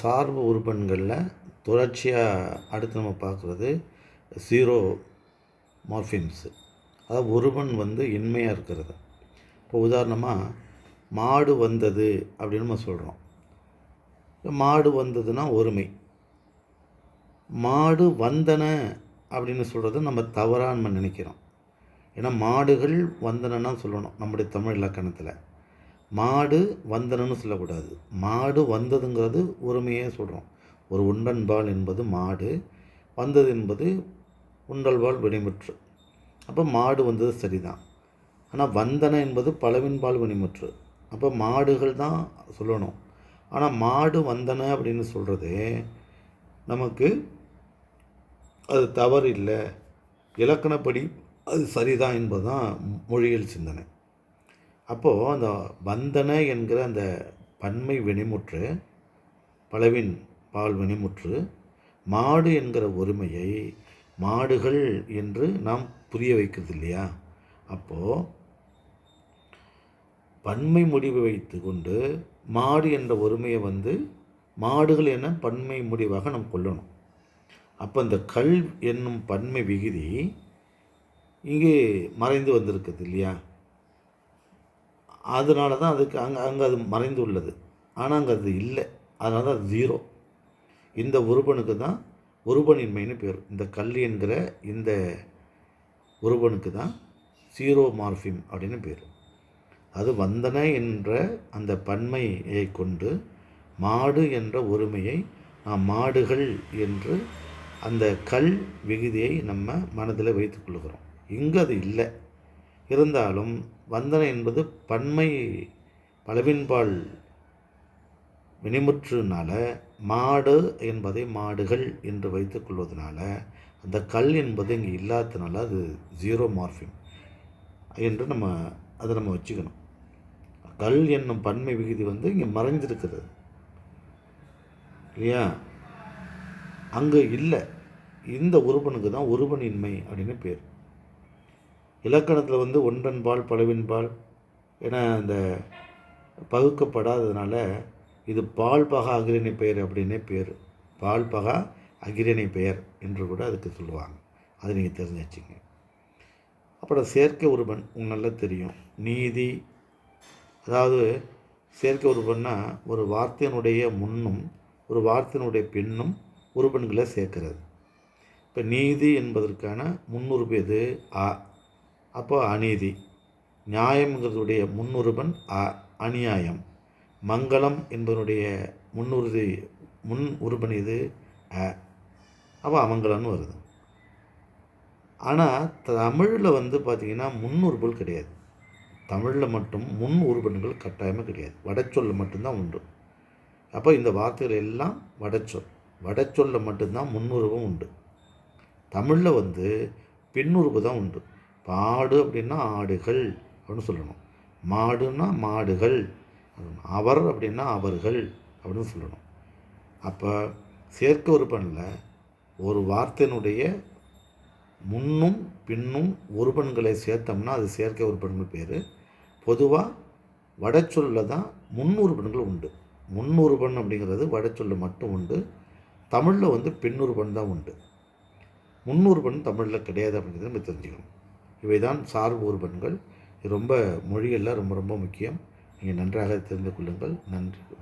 சார்பு உறுப்பெண்களில் தொடர்ச்சியாக அடுத்து நம்ம பார்க்குறது ஜீரோ மார்ஃபிம்ஸு. அதாவது உறுப்பெண் இன்மையாக இருக்கிறது. இப்போ உதாரணமாக மாடு வந்தது அப்படின்னு நம்ம சொல்கிறோம். மாடு வந்ததுன்னா ஒருமை. மாடு வந்தன அப்படின்னு சொல்கிறது நம்ம தவறாக நம்ம நினைக்கிறோம். ஏன்னா மாடுகள் வந்தனன்னா சொல்லணும் நம்முடைய தமிழ் இலக்கணத்தில். மாடு வந்தனன்னு சொல்லக்கூடாது. மாடு வந்ததுங்கிறது ஒருமையே சொல்கிறோம். ஒரு உண்டன்பால் என்பது மாடு, வந்தது என்பது உண்டல்பால் வினைமுற்று. அப்போ மாடு வந்தது சரிதான். ஆனால் வந்தன என்பது பலவின்பால் வினைமுற்று. அப்போ மாடுகள் தான் சொல்லணும். ஆனால் மாடு வந்தன அப்படின்னு சொல்கிறது நமக்கு அது தவறு இல்லை, இலக்கணப்படி அது சரிதான் என்பது தான் மொழியியல் சிந்தனை. அப்போது அந்த வந்தன என்கிற அந்த பன்மை வினைமுற்று, பலவின் பால் வினைமுற்று, மாடு என்கிற ஒருமையை மாடுகள் என்று நாம் புரிய வைக்கிறது இல்லையா? அப்போது பன்மை முடிவு வைத்து கொண்டு மாடு என்ற ஒருமையை மாடுகள் என பன்மை முடிவாக நாம் கொள்ளணும். அப்போ இந்த கல் என்னும் பன்மை விகுதி இங்கே மறைந்து வந்திருக்குது இல்லையா? அதனால தான் அதுக்கு அங்கே அது மறைந்து உள்ளது. ஆனால் அங்கே அது இல்லை. அதனால தான் அது ஜீரோ. இந்த உறுப்பனுக்கு தான் உறுப்பனின்மைன்னு பேர். இந்த கல் என்கிற இந்த உறுப்பனுக்கு தான் ஜீரோ மார்ஃபிம் அப்படின்னு பேர். அது வந்தன என்ற அந்த பன்மையை கொண்டு மாடு என்ற ஒருமையை நாம் மாடுகள் என்று அந்த கல் விகுதியை நம்ம மனதில் வைத்துக் கொள்கிறோம். இங்கு அது இல்லை. இருந்தாலும் வந்தன என்பது பன்மை பலவின்பால் வினைமுற்றுனால மாடு என்பதை மாடுகள் என்று வைத்துக் கொள்வதனால அந்த கல் என்பது இங்கே இல்லாததுனால அது ஜீரோ மார்ஃபிம் என்று அதை நம்ம வச்சுக்கணும். கல் என்னும் பன்மை விகுதி இங்கே மறைஞ்சிருக்கிறது இல்லையா? அங்கே இல்லை. இந்த உறுப்பனுக்கு தான் உறுப்பனின்மை அப்படின்னு பேர். இலக்கணத்தில் ஒன்றன்பால் பலவின்பால் என அந்த பகுக்கப்படாததுனால இது பால்பகா அகிரிணை பெயர் அப்படின்னே பேர். பால்பகா அகிரிணை பெயர் என்று கூட அதுக்கு சொல்லுவாங்க. அதை நீங்கள் தெரிஞ்சு வச்சுங்க. அப்புறம் செயற்கை உறுப்பன் உங்களுக்கு நல்லா தெரியும். நீதி, அதாவது செயற்கை உறுப்பன்னா ஒரு வார்த்தையினுடைய முன்னும் ஒரு வார்த்தையினுடைய பின்னும் உறுப்பன்களை சேர்க்கிறது. இப்போ நீதி என்பதற்கான முன்னுறுப்பு எது? ஆ. அப்போ அநீதி. நியாயம்ங்கிறதுடைய முன்னுறுப்பன் அநியாயம். மங்களம் என்பதனுடைய முன் உறுப்பன் இது அப்போ அமங்கலம்னு வருது. ஆனால் தமிழில் பார்த்திங்கன்னா முன்னுறுப்புகள் கிடையாது. தமிழில் மட்டும் முன் உறுப்பன்கள் கட்டாயமாக கிடையாது. வடச்சொல்ல மட்டும்தான் உண்டு. அப்போ இந்த வார்த்தைகள் எல்லாம் வடச்சொல். வடச்சொல்ல மட்டும்தான் முன்னுருவம் உண்டு. தமிழில் பின்னுறுப்பு தான் உண்டு. பாடு அப்படின்னா ஆடுகள் அப்படின்னு சொல்லணும். மாடுன்னா மாடுகள், அவர் அப்படின்னா அவர்கள் அப்படின்னு சொல்லணும். அப்போ சேர்க்கை உறுப்பனில் ஒரு வார்த்தையினுடைய முன்னும் பின்னும் உறுப்பன்களை சேர்த்தோம்னா அது சேர்க்கை உறுப்பன்கள் பேர். பொதுவாக வடச்சொல்லில் தான் முன் உறுப்பன்கள் உண்டு. முன் உறுப்பன் அப்படிங்கிறது வடச்சொல்ல மட்டும் உண்டு. தமிழில் பின்னுறுப்பன் தான் உண்டு. முன்னுறுப்பன் தமிழில் கிடையாது அப்படிங்கிறத நம்ம தெரிஞ்சுக்கணும். இவை தான் சார்பு உறுப்பன்கள். இது ரொம்ப மொழிகளில் ரொம்ப ரொம்ப முக்கியம். நீங்கள் நன்றாக தெரிந்து கொள்ளுங்கள். நன்றி.